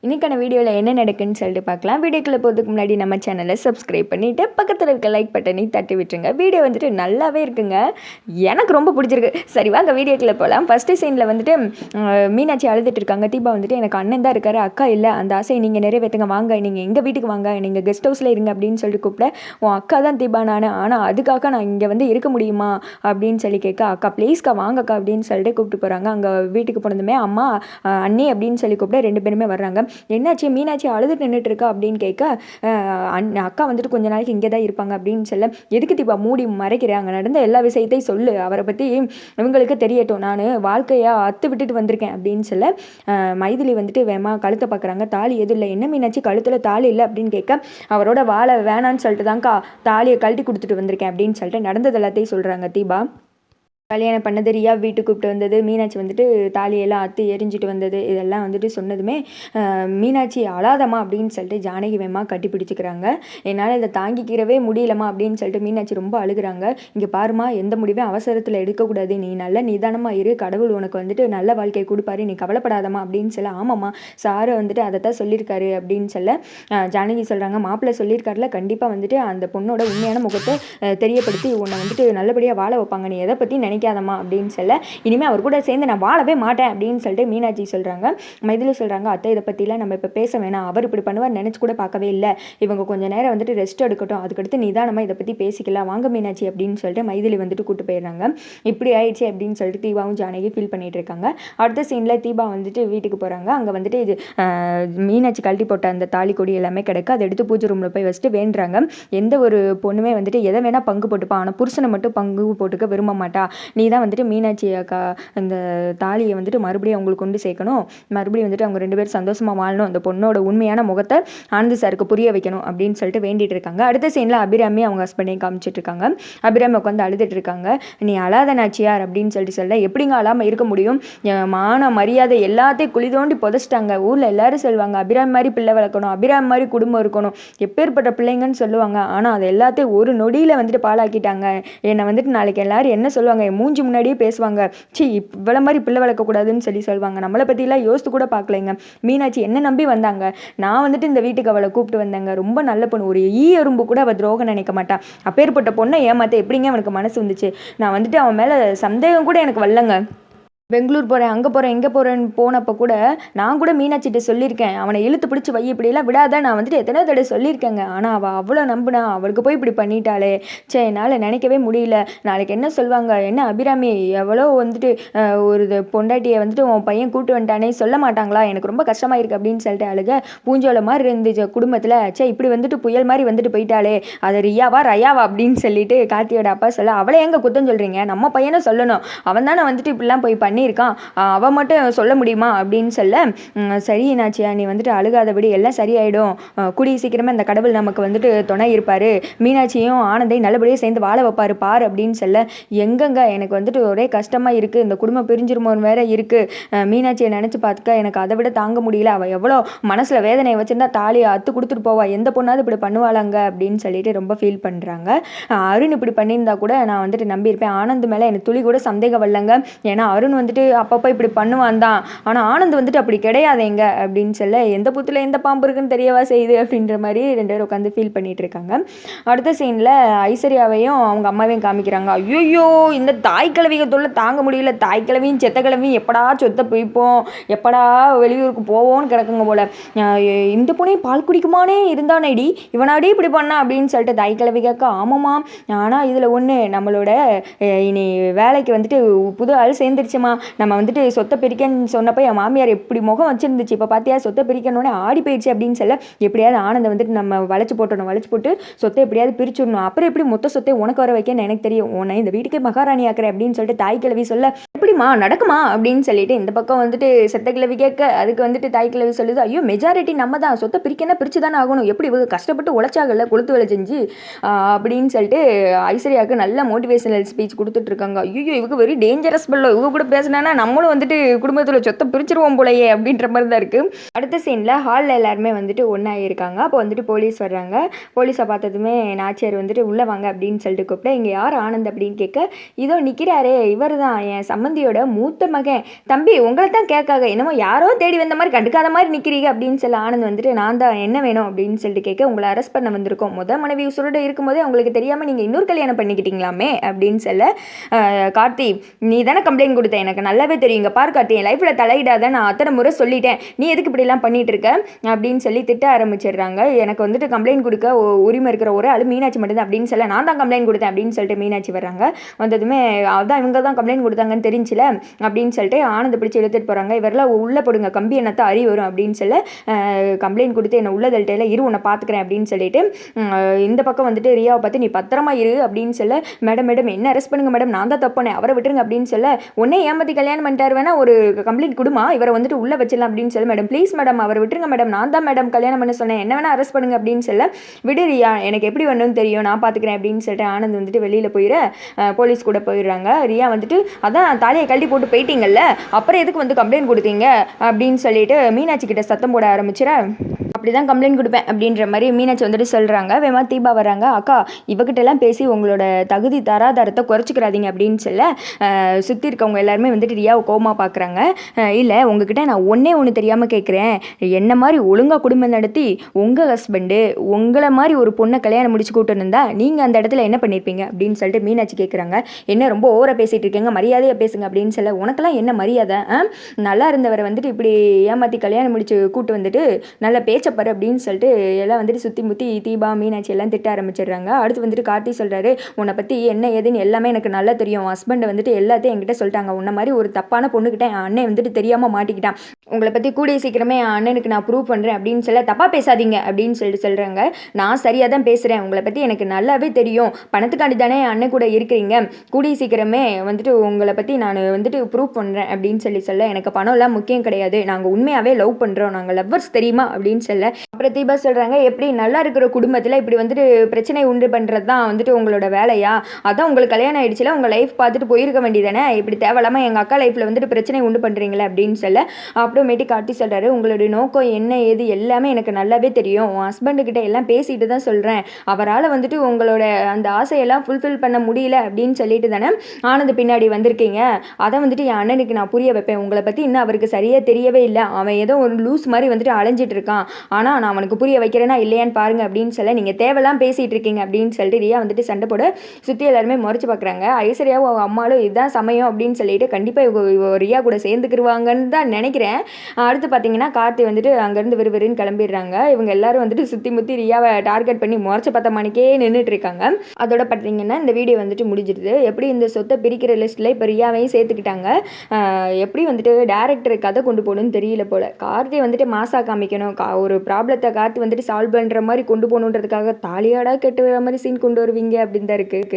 இன்றைக்கான வீடியோவில் என்ன நடக்குன்னு சொல்லிட்டு பார்க்கலாம். வீடியோக்குள்ளே போகிறதுக்கு முன்னாடி நம்ம சேனலை சப்ஸ்கிரைப் பண்ணிவிட்டு பக்கத்தில் இருக்க லைக் பட்டனை தட்டி விட்டுருங்க. வீடியோ வந்துட்டு நல்லாவே இருக்குங்க, எனக்கு ரொம்ப பிடிச்சிருக்கு. சரி வாங்க வீடியோக்குள்ளே போகலாம். ஃபஸ்ட்டு சீனில் வந்துட்டு மீனாட்சி அழுதுட்டு இருக்காங்க. தீபா வந்துட்டு எனக்கு அண்ணன் தான் இருக்காரு, அக்கா இல்லை, அந்த ஆசையை நீங்கள் நிறைவேற்றுங்க, வாங்க நீங்கள் எங்கள் வீட்டுக்கு வாங்க, நீங்கள் கெஸ்ட் ஹவுஸில் இருங்க அப்படின்னு சொல்லிட்டு கூப்பிட, உன் அக்கா தான் தீபா நான், ஆனால் அதுக்காக நான் இங்கே வந்து இருக்க முடியுமா அப்படின்னு சொல்லி கேட்க, அக்கா ப்ளீஸ்க்கா வாங்கக்கா அப்படின்னு சொல்லிட்டு கூப்பிட்டு போகிறாங்க. அங்கே வீட்டுக்கு போனதுமே அம்மா அண்ணி அப்படின்னு சொல்லி கூப்பிட 2 பேருமே வர்றாங்க. என்னாச்சு மீனாட்சி அழுதுட்டு நின்றுட்டு இருக்கா அப்படின்னு கேட்க, அக்கா வந்துட்டு கொஞ்ச நாளைக்கு இங்கே தான் இருப்பாங்க அப்படின்னு சொல்ல, எதுக்கு தீபா மூடி மறைக்கிறாங்க, நடந்த எல்லா விஷயத்தையும் சொல்லு, அவரை பற்றி இவங்களுக்கு தெரியட்டும், நான் வாழ்க்கையை அத்து விட்டுட்டு வந்திருக்கேன் அப்படின்னு சொல்ல, மைதிலி வந்துட்டு வேமா கழுத்தை பார்க்குறாங்க. தாலி எதுவும் இல்லை. என்ன மீனாட்சி கழுத்தில் தாலி இல்லை அப்படின்னு கேட்க, அவரோட வாழை வேணான்னு சொல்லிட்டு தான்க்கா தாலியை கழட்டி கொடுத்துட்டு வந்திருக்கேன் அப்படின்னு சொல்லிட்டு நடந்தது எல்லாத்தையும் சொல்கிறாங்க. தீபா கல்யாணம் பண்ணது, ரியா வீட்டுக்கு கூப்பிட்டு வந்தது, மீனாட்சி வந்துட்டு தாலியெல்லாம் அத்து எரிஞ்சிட்டு வந்தது, இதெல்லாம் வந்துட்டு சொன்னதுமே மீனாட்சி அழாதம்மா அப்படின்னு சொல்லிட்டு ஜானகி வேமா கட்டி பிடிச்சிக்கிறாங்க. என்னால் இதை தாங்கிக்கிறவே முடியலம்மா அப்படின்னு சொல்லிட்டு மீனாட்சி ரொம்ப அழுகிறாங்க. இங்கே பாருமா, எந்த முடிவையும் அவசரத்தில் எடுக்கக்கூடாது, நீ நல்ல நிதானமாக இரு, கடவுள் உனக்கு வந்துட்டு நல்ல வாழ்க்கையை கொடுப்பாரு, நீ கவலைப்படாதம்மா அப்படின்னு சொல்ல, ஆமாம்மா சாரை வந்துட்டு அதை தான் சொல்லியிருக்காரு அப்படின்னு சொல்ல, ஜானகி சொல்கிறாங்க, மாப்பிள்ளை சொல்லியிருக்காருல, கண்டிப்பாக வந்துட்டு அந்த பொண்ணோட உண்மையான முகத்தை தெரியப்படுத்தி உன்னை வந்துட்டு நல்லபடியாக வாழ வைப்பாங்க, நீ எதை பற்றி நினைக்காதம்மா அப்படின்னு சொல்ல, இனிமேல் அவர் கூட சேர்ந்து நான் வாழவே மாட்டேன் அப்படின்னு சொல்லிட்டு மீனாட்சி சொல்கிறாங்க. மைதிலி சொல்கிறாங்க, அத்தை இதை பற்றிலாம் நம்ம இப்போ பேச வேணாம், அவர் இப்படி பண்ணுவார் நினச்சி கூட பார்க்கவே இல்லை, இவங்க கொஞ்சம் நேரம் வந்துட்டு ரெஸ்ட் எடுக்கட்டும், அதுக்கடுத்து நிதானமாக இதை பற்றி பேசிக்கலாம், வாங்க மீனாட்சி அப்படின்னு சொல்லிட்டு மைதிலி வந்துட்டு கூட்டு போயிடுறாங்க. இப்படி ஆயிடுச்சு அப்படின்னு சொல்லிட்டு தீபாவும் ஜானகி ஃபீல் பண்ணிட்டு இருக்காங்க. அடுத்த சீனில் தீபா வந்துட்டு வீட்டுக்கு போகிறாங்க. அங்கே வந்துட்டு இது மீனாட்சி கழட்டி போட்ட அந்த தாலி கொடி எல்லாமே கிடக்கு, அதை எடுத்து பூஜை ரூமில் போய் வச்சுட்டு வேண்டுறாங்க. எந்த ஒரு பொண்ணுமே வந்துட்டு எதை வேணால் பங்கு போட்டுப்பா, ஆனால் புருஷனை மட்டும் பங்கு போட்டுக்க விரும்ப மாட்டா, நீ தான் வந்துட்டு மீனாட்சி அக்கா அந்த தாலியை வந்துட்டு மறுபடியும் அவங்களுக்கு கொண்டு சேர்க்கணும், மறுபடியும் வந்துட்டு அவங்க 2 பேரும் சந்தோஷமாக வாழணும், அந்த பொண்ணோட உண்மையான முகத்தை ஆனந்த் சாருக்கு புரிய வைக்கணும் அப்படின்னு சொல்லிட்டு வேண்டிட்டு இருக்காங்க. அடுத்த சீனில் அபிராமி அவங்க ஹஸ்பண்டையும் காமிச்சிட்டு இருக்காங்க. அபிராமி உட்காந்து அழுதுட்டு இருக்காங்க. நீ அழாத நாச்சியார் அப்படின்னு சொல்ல, எப்படிங்க அழாமல் இருக்க முடியும், மான மரியாதை எல்லாத்தையும் குழி தோண்டி புதைச்சிட்டாங்க, ஊரில் எல்லாரும் சொல்லுவாங்க அபிராமி மாதிரி பிள்ளை வளர்க்கணும், அபிராமி மாதிரி குடும்பம் இருக்கணும், எப்பேற்பட்ட பிள்ளைங்கன்னு சொல்லுவாங்க, ஆனால் அது எல்லாத்தையும் ஒரு நொடியில் வந்துட்டு பாழாக்கிட்டாங்க, என்னை வந்துட்டு நாளைக்கு எல்லாரும் என்ன சொல்லுவாங்க, மூஞ்சி முன்னாடியே பேசுவாங்க, சி இவ்வளோ மாதிரி பிள்ளை வளர்க்கக்கூடாதுன்னு சொல்லுவாங்க, நம்மளை பற்றிலாம் யோசித்து கூட பார்க்கலைங்க, மீனாட்சி என்ன நம்பி வந்தாங்க, நான் வந்துட்டு இந்த வீட்டுக்கு அவளை கூப்பிட்டு வந்தேங்க, ரொம்ப நல்ல பொண்ணு, ஒரு எறும்பு கூட அவள் துரோகம் நினைக்க மாட்டான், அப்பேற்பட்ட பொண்ணை ஏமாத்த எப்படிங்க அவனுக்கு மனசு வந்துச்சு, நான் வந்துட்டு அவன் மேலே சந்தேகம் கூட எனக்கு வரலங்க, பெங்களூர் போகிறேன் அங்கே போகிறேன் இங்கே போகிறேன்னு போனப்போ கூட நான் கூட மீனாட்சிகிட்ட சொல்லியிருக்கேன், அவனை இழுத்து பிடிச்சி வை, இப்படியெல்லாம் விடாத, நான் வந்துட்டு எத்தனை தடவை சொல்லியிருக்கேங்க, ஆனால் அவள் அவ்வளோ நம்பினா, அவளுக்கு போய் இப்படி பண்ணிட்டாளே, சே என்னால் நினைக்கவே முடியல, நாளைக்கு என்ன சொல்லுவாங்க, என்ன அபிராமி எவ்வளோ வந்துட்டு ஒரு பொண்டாட்டியை வந்துட்டு உன் பையன் கூட்டு வந்துட்டானே சொல்ல மாட்டாங்களா, எனக்கு ரொம்ப கஷ்டமாக இருக்குது அப்படின்னு சொல்லிட்டு அழுக, பூஞ்சோலை மாதிரி இருந்துச்சு குடும்பத்தில், சே இப்படி வந்துட்டு புயல் மாதிரி வந்துட்டு போயிட்டாளே, அது ரியாவா ரயாவா அப்படின்னு சொல்லிட்டு கார்த்தியோட அப்பா சொல்ல, அவளை எங்கே குத்தம் சொல்கிறீங்க, நம்ம பையனை சொல்லணும், அவன் தானே வந்துட்டு இப்படிலாம் போய் பண்ணியிருக்கான், அவன் மட்டும் சொல்ல முடியுமா அப்படின்னு சொல்ல, சரி நாச்சியா நீ வந்துட்டு அழுகாதபடி எல்லாம் சரியாயிடும், கூடிய சீக்கிரமே அந்த கடவுள் நமக்கு வந்துட்டு துணை இருப்பார், மீனாட்சியும் ஆனந்தையும் நல்லபடியாக சேர்ந்து வாழ வைப்பார் பார் அப்படின்னு சொல்ல, எங்கங்க எனக்கு வந்துட்டு ஒரே கஷ்டமாக இருக்குது, இந்த குடும்பம் பிரிஞ்சிருமோன்னு வேற இருக்குது, மீனாட்சியை நினச்சி பார்த்துக்க எனக்கு அதை விட தாங்க முடியல, அவள் எவ்வளோ மனசில் வேதனையை வச்சுருந்தா தாலியை அத்து கொடுத்துட்டு போவா, எந்த பொண்ணாவது இப்படி பண்ணுவாளாங்க அப்படின்னு சொல்லிட்டு ரொம்ப ஃபீல் பண்ணுறாங்க. அருண் இப்படி பண்ணியிருந்தா கூட நான் வந்துட்டு நம்பியிருப்பேன், ஆனந்த் மேலே எனக்கு துளி கூட சந்தேகம் வரலங்க, ஏன்னா அருண் வந்துட்டு அப்பப்போ இப்படி பண்ணுவான் தான், ஆனால் ஆனந்த் வந்துட்டு அப்படி கிடையாதுங்க அப்படின்னு சொல்ல, எந்த புத்துல எந்த பாம்பு இருக்குன்னு தெரியவா செய்யுது அப்படின்ற மாதிரி 2 பேரும் உட்காந்து ஃபீல் பண்ணிட்டு இருக்காங்க. அடுத்த சீனில் ஐஸ்வர்யாவையும் அவங்க அம்மாவையும் காமிக்கிறாங்க. ஐயோ இந்த தாய் கிழவிகத்தோட தாங்க முடியல, தாய் கிழவியும் செத்த கிழவியும் எப்படா சொத்தை போய்ப்போம், எப்படா வெளியூருக்கு போவோன்னு கிடக்குங்க போல, இந்த பொண்ணையும் பால் குடிக்குமானே இருந்தானேடி, இவனாடி இப்படி பண்ணா அப்படின்னு சொல்லிட்டு தாய் கிழவி கேட்க, ஆமாம்மா ஆனால் இதில் ஒன்று, நம்மளோட இனி வேலைக்கு வந்துட்டு புது ஆள் சேர்ந்துருச்சுமா, நம்ம வந்துட்டு சொத்தை பிரிக்கன்னு சொன்னப்போ என் மாமியார் எப்படி முகம் வச்சுருந்துச்சு, இப்போ பார்த்தியா சொத்தை பிரிக்கணுன்னே ஆடி போயிடுச்சு அப்படின்னு சொல்ல, எப்படியாவது ஆனந்தை வந்துட்டு நம்ம வளைச்சு போட்டு சொத்தை எப்படியாவது பிரிச்சுடணும், அப்புறம் எப்படி மொத்த சொத்தை உனக்கு வர வைக்கன்னு எனக்கு தெரியும், உன்னை இந்த வீட்டுக்கு மகாராணி ஆக்குறேன் அப்படின்னு சொல்லிட்டு தாய் கிழவி சொல்ல, எப்படிமா நடக்குமா அப்படின்னு சொல்லிட்டு இந்த பக்கம் வந்துட்டு செத்த கிழவி கேட்க, அதுக்கு வந்துட்டு தாய் கிழவி சொல்லுது, ஐயோ மெஜாரிட்டி நம்ம தான், சொத்தை பிரிக்கனா பிரிச்சு தானே ஆகணும், எப்படி இவங்க கஷ்டப்பட்டு உழைச்சாகல கொளுத்து வேலை செஞ்சு அப்படின்னு சொல்லிட்டு ஐஸ்வர்யாவுக்கு நல்ல மோட்டிவேஷனல் ஸ்பீச் கொடுத்துட்டு இருக்காங்க. ஐயோ இவங்க வெரி டேஞ்சரஸ் பல்லோ, இவங்க கூட பேசினா நம்மளும் வந்துட்டு குடும்பத்தில் சொத்தை பிரிச்சிருவோம் போலையே அப்படின்ற மாதிரி தான் இருக்குது. அடுத்த சீனில் ஹாலில் எல்லாருமே வந்துட்டு ஒன்றாயிருக்காங்க. அப்போ வந்துட்டு போலீஸ் வர்றாங்க. போலீஸை பார்த்ததுமே நாச்சியார் வந்துட்டு உள்ளே வாங்க அப்படின்னு சொல்லிட்டு கூப்பிட்டு, இங்கே யார் ஆனந்த் அப்படின்னு கேட்க, இதோ நிற்கிறாரே இவர் தான் என் சம்மந்தியோட கார்த்தியோட மூத்த மகன், தம்பி உங்களை தான் கேட்காக, என்னமோ யாரோ தேடி வந்த மாதிரி கண்டுக்காத மாதிரி நிற்கிறீங்க அப்படின்னு சொல்லி ஆனந்த் வந்துட்டு நான் தான் என்ன வேணும் அப்படின்னு சொல்லிட்டு கேட்க, உங்களை அரெஸ்ட் பண்ண வந்திருக்கோம், முதல் மனைவி உசுரோட இருக்கும்போதே உங்களுக்கு தெரியாமல் நீங்கள் இன்னொரு கல்யாணம் பண்ணிக்கிட்டீங்களாமே அப்படின்னு சொல்ல, கார்த்தி நீ தானே கம்ப்ளைண்ட் கொடுத்த, எனக்கு நல்லாவே தெரியுங்க, பார் கார்த்தி என் லைஃப்பில் தலையிடாத, நான் அத்தனை முறை சொல்லிட்டேன், நீ எதுக்கு இப்படிலாம் பண்ணிட்டு இருக்க அப்படின்னு சொல்லி திட்ட ஆரம்பிச்சிடுறாங்க. எனக்கு வந்துட்டு கம்ப்ளைண்ட் கொடுக்க உரிமை இருக்கிற ஒரு ஆள் மீனாட்சி மட்டும்தான் அப்படின்னு சொல்ல, நான் தான் கம்ப்ளைண்ட் கொடுத்தேன் அப்படின்னு சொல்லிட்டு மீனாட்சி வர்றாங்க. வந்ததுமே அதான் இவங்க தான் கம்ப்ளைண்ட் கொடுத்தாங்கன்னு தெரிஞ்சில அப்படின்னு சொல்லிட்டு ஆனந்த் பிடிச்சி இழுத்துட்டு போகிறாங்க. இவரெல்லாம் உள்ளே போடுங்க, கம்பி என்னத்தான் அறி வரும் அப்படின்னு சொல்ல, கம்ப்ளைண்ட் கொடுத்து என்னை உள்ள தள்ளிட்டேல, இரு உன்னை பார்த்துக்கிறேன் அப்படின்னு சொல்லிட்டு இந்த பக்கம் வந்துட்டு ரியாவை பார்த்து நீ பத்திரமா இரு அப்படின்னு சொல்ல, மேடம் என்ன அரெஸ்ட் பண்ணுங்க மேடம், நான் தான் தப்புனேன், அவரை விட்டுருங்க அப்படின்னு சொல்ல, உன்னே ஏமாத்தி கல்யாணம் பண்ணிட்டார், வேணா ஒரு கம்ப்ளைண்ட் கொடுமா, இவரை வந்துட்டு உள்ள வச்சிடலாம் அப்படின்னு சொல்ல, மேடம் ப்ளீஸ் மேடம் அவரை விட்டுருங்க மேடம், நான் தான் மேடம் கல்யாணம் பண்ண சொன்னேன், என்ன வேணா அரெஸ்ட் பண்ணுங்க அப்படின்னு சொல்ல, விடு ரியா எனக்கு எப்படி வேணும்னு தெரியும், நான் பார்த்துக்கிறேன் அப்படின்னு சொல்லிட்டு ஆனந்த் வந்துட்டு வெளியில் போயிட போலீஸ் கூட போயிடுறாங்க. ரியா வந்துட்டு அதான் தாலியை கழட்டி போட்டு போயிட்டீங்கல்ல, அப்புறம் எதுக்கு வந்து கம்ப்ளைண்ட் கொடுத்தீங்க அப்படின்னு சொல்லிட்டு மீனாட்சி கிட்ட சத்தம் போட ஆரம்பிச்சிட, அப்படி தான் கம்ப்ளைண்ட் கொடுப்பேன் அப்படின்ற மாதிரி மீனாட்சி வந்துட்டு சொல்கிறாங்க. வேமா தீபா வராங்க, அக்கா இவகிட்டெல்லாம் பேசி உங்களோட தகுதி தராதாரத்தை குறைச்சிக்கிறாதீங்க அப்படின்னு சொல்ல, சுற்றி இருக்கவங்க எல்லாருமே வந்துட்டு ரியாவை கோமா பார்க்குறாங்க. இல்லை உங்ககிட்ட நான் ஒன்று தெரியாமல் கேட்குறேன், என்ன மாதிரி ஒழுங்காக குடும்பம் நடத்தி உங்கள் ஹஸ்பண்டு உங்களை மாதிரி ஒரு பொண்ணை கல்யாணம் முடிச்சு கூட்டு இருந்தா நீங்கள் அந்த இடத்துல என்ன பண்ணியிருப்பீங்க அப்படின்னு சொல்லிட்டு மீனாட்சி கேட்குறாங்க. என்ன ரொம்ப ஓவராக பேசிகிட்டு இருக்கீங்க, மரியாதையாக பேசுங்க அப்படின்னு சொல்ல, உனக்கெல்லாம் என்ன மரியாதை, நல்லா இருந்தவரை வந்துட்டு இப்படி ஏமாற்றி கல்யாணம் முடிச்சு கூட்டு வந்துட்டு நல்லா பேச்ச பாரு அப்படின்னு சொல்லிட்டு எல்லாம் வந்துட்டு சுற்றி முற்றி தீபா மீனாட்சி எல்லாம் திட்ட ஆரம்பிச்சிடுறாங்க. அடுத்து வந்துட்டு கார்த்தி சொல்கிறாரு, உன்னை பற்றி என்ன ஏதுன்னு எல்லாமே எனக்கு நல்லா தெரியும், ஹஸ்பண்டை வந்துட்டு எல்லாத்தையும் என்கிட்ட சொல்லிட்டாங்க, உன்ன மாதிரி ஒரு தப்பான பொண்ணுக்கிட்ட என் அண்ணன் வந்துட்டு தெரியாமல் மாட்டிக்கிட்டான், உங்களை பற்றி கூடிய சீக்கிரமே என் அண்ணனுக்கு நான் ப்ரூவ் பண்ணுறேன் அப்படின்னு சொல்ல, தப்பாக பேசாதீங்க அப்படின்னு சொல்லிட்டு சொல்கிறாங்க. நான் சரியாக தான் பேசுகிறேன், உங்களை பற்றி எனக்கு நல்லாவே தெரியும், பணத்துக்காண்டி தானே என் அண்ணன் கூட இருக்கிறீங்க, கூடிய சீக்கிரமே வந்துட்டு உங்களை பற்றி நான் வந்துட்டு ப்ரூவ் பண்ணுறேன் அப்படின்னு சொல்ல, எனக்கு பணம்லாம் முக்கியம் கிடையாது, நாங்கள் உண்மையாகவே லவ் பண்ணுறோம், நாங்கள் லவ்வர்ஸ் தெரியுமா அப்படின்னு சொல்ல, அப்புறம் தீபா சொல்கிறாங்க, எப்படி நல்லா இருக்கிற குடும்பத்தில் இப்படி வந்துட்டு பிரச்சனை உண்டு பண்ணுறது தான் வந்துட்டு உங்களோட வேலையா, அதான் உங்களுக்கு கல்யாணம் ஆகிடுச்சுல, உங்கள் லைஃப் பார்த்துட்டு போயிருக்க வேண்டியதானே, இப்படி தேவையில்லாமல் எங்கள் அக்கா லைஃப்பில் வந்துட்டு பிரச்சனை உண்டு பண்ணுறீங்களே அப்படின்னு சொல்ல, அப்புறமேட்டு கார்த்தி சொல்கிறாரு, உங்களுடைய நோக்கம் என்ன ஏது எல்லாமே எனக்கு நல்லாவே தெரியும், உன் ஹஸ்பண்டுக்கிட்ட எல்லாம் பேசிட்டு தான் சொல்கிறேன், அவரால் வந்துட்டு உங்களோட அந்த ஆசையெல்லாம் ஃபுல்ஃபில் பண்ண முடியல அப்படின்னு சொல்லிட்டு தானே ஆனந்த் பின்னாடி வந்திருக்கீங்க, அதை வந்துட்டு என் அண்ணனுக்கு நான் புரிய வைப்பேன், உங்களை பற்றி இன்னும் அவருக்கு சரியாக தெரியவே இல்லை, அவன் ஏதோ ஒரு லூஸ் மாதிரி வந்துட்டு அலைஞ்சிட்டு இருக்கான், ஆனால் நான் அவனுக்கு புரிய வைக்கிறேன்னா இல்லையான்னு பாருங்க அப்படின்னு சொல்ல, நீங்கள் தேவையெல்லாம் பேசிகிட்டு இருக்கீங்க அப்படின்னு சொல்லிட்டு ரியா வந்துட்டு சண்டை போட சுற்றி எல்லாருமே முறைச்சு பார்க்குறாங்க. ஐஸ்வர்யாவும் அவங்க அம்மாலும் இதுதான் சமயம் அப்படின்னு சொல்லிட்டு கண்டிப்பாக ரியா கூட சேர்ந்துக்கிருவாங்கன்னு தான் நினைக்கிறேன். அடுத்து பார்த்தீங்கன்னா கார்த்தி வந்துட்டு அங்கேருந்து விறுவிறுன்னு கிளம்பிடுறாங்க. இவங்க எல்லாரும் வந்துட்டு சுற்றி முற்றி ரியாவை டார்கெட் பண்ணி முறைச்ச பார்த்த மணிக்கே நின்றுட்டு இருக்காங்க. அதோட பார்த்தீங்கன்னா இந்த வீடியோ வந்துட்டு முடிஞ்சிடுது. எப்படி இந்த சொத்தை பிரிக்கிற லிஸ்ட்டில் இப்போ ரியாவையும் சேர்த்துக்கிட்டாங்க. எப்படி வந்துட்டு டேரக்டர் கதை கொண்டு போகணும்னு தெரியல போல். கார்த்தி வந்துட்டு மாசா காமிக்கணும், ஒரு ப்ராப்ளத்தை கார்த்தி வந்துட்டு சால்வ் பண்ணுற மாதிரி கொண்டு போகணுன்றதுக்காக தாலியாடா கெட்டு வர மாதிரி சீன் கொண்டு வருவீங்க அப்படின்னு தான் இருக்குது.